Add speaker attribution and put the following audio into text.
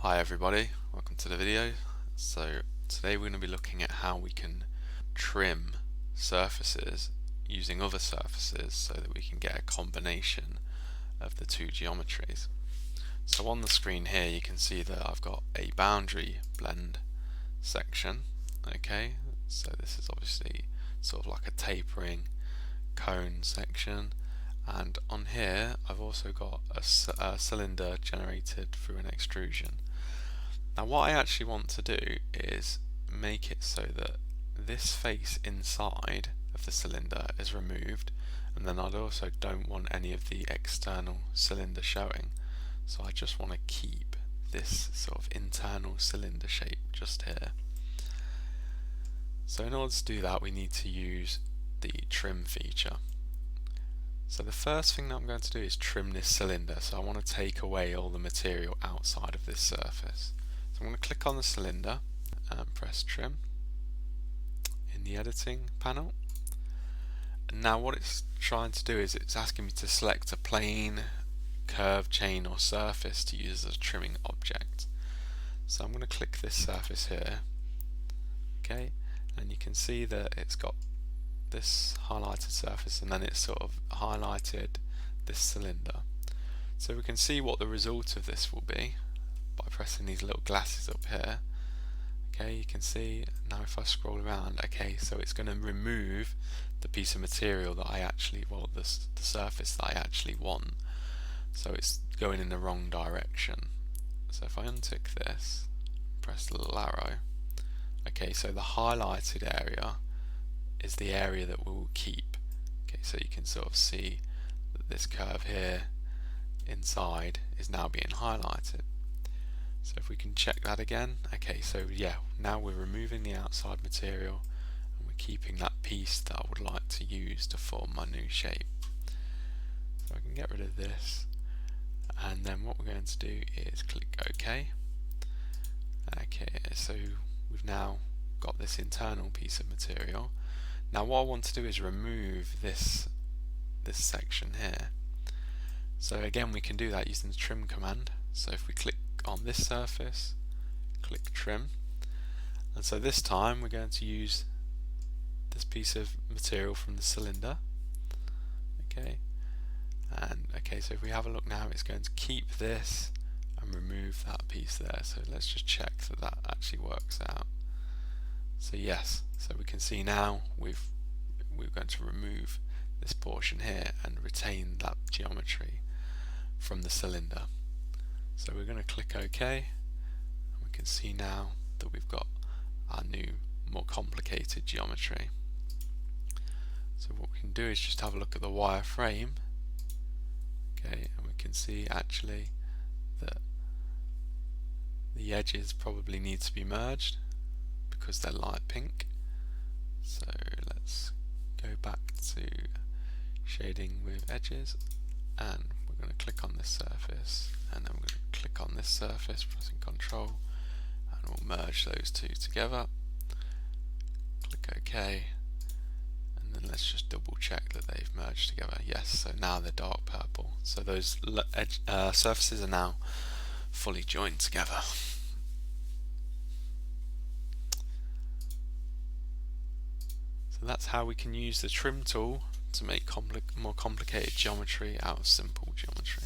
Speaker 1: Hi everybody, welcome to the video. So today we're going to be looking at how we can trim surfaces using other surfaces so that we can get a combination of the two geometries. So on the screen here you can see that I've got a boundary blend section. Okay, so this is obviously sort of like a tapering cone section, and on here I've also got a cylinder generated through an extrusion. Now what I actually want to do is make it so that this face inside of the cylinder is removed, and then I also don't want any of the external cylinder showing, so I just want to keep this sort of internal cylinder shape just here. So in order to do that we need to use the trim feature. So the first thing that I'm going to do is trim this cylinder, so I want to take away all the material outside of this surface. So I'm going to click on the cylinder and press trim in the editing panel. And now what it's trying to do is it's asking me to select a plane, curve, chain or surface to use as a trimming object. So I'm going to click this surface here, okay, and you can see that it's got this highlighted surface and then it's sort of highlighted this cylinder. So we can see what the result of this will be by pressing these little glasses up here. Okay, you can see now if I scroll around, okay, so it's going to remove the piece of material that I actually, well, the surface that I actually want. So it's going in the wrong direction. So if I untick this, press the little arrow, okay, so the highlighted area is the area that we will keep. Okay, so you can sort of see that this curve here inside is now being highlighted. So if we can check that again, okay, so yeah, now we're removing the outside material and we're keeping that piece that I would like to use to form my new shape. So I can get rid of this, and then what we're going to do is click OK. Okay, so we've now got this internal piece of material. Now what I want to do is remove this section here. So again we can do that using the trim command. So if we click on this surface, click trim, and so this time we're going to use this piece of material from the cylinder. Okay, and okay, so if we have a look now, it's going to keep this and remove that piece there. So let's just check that that actually works out. So yes, so we can see now we're going to remove this portion here and retain that geometry from the cylinder. So we're going to click OK, and we can see now that we've got our new, more complicated geometry. So what we can do is just have a look at the wireframe, okay, and we can see actually that the edges probably need to be merged because they're light pink. So let's go back to shading with edges, and we're going to click on this surface, and then we're going to click on this surface, pressing Ctrl, and we'll merge those two together. Click OK, and then let's just double check that they've merged together. Yes, so now they're dark purple. So those surfaces are now fully joined together. So that's how we can use the trim tool to make more complicated geometry out of simple geometry.